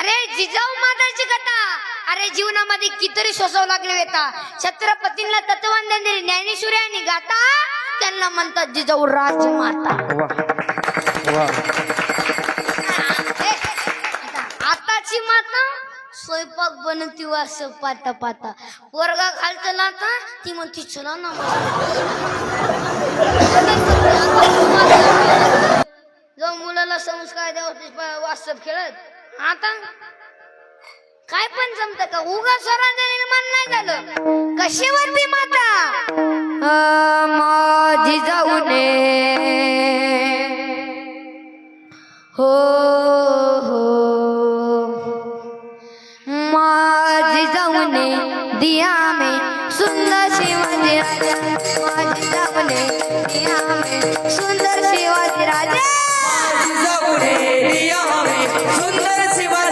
अरे जिजाऊ माताची कथा. अरे जीवनामध्ये कितीतरी सोसावं लागले होता. छत्रपतींना तत्वज्ञान दिले ज्ञानेश्वरी आणि गाता त्यांना म्हणतात जिजाऊ राजमाता. आताची माता स्वयंपाक बनवती वास पाता पाता. वर्गा खालचं लाता ती म्हणती चला ना. जो मुलाला संस्कार द्यावं वास्तव खेळत आता काय पण जमत का. उगा स्वरांचं निर्माण नाही झालं. कशावरती माता माझी जाऊने हो माझी जाऊने दिया में सुंदर शिवाजी राजा. माझी जाऊने दिया में सुंदर शिवाजी राजा. जाऊने दिया में सुंदर शिवाजी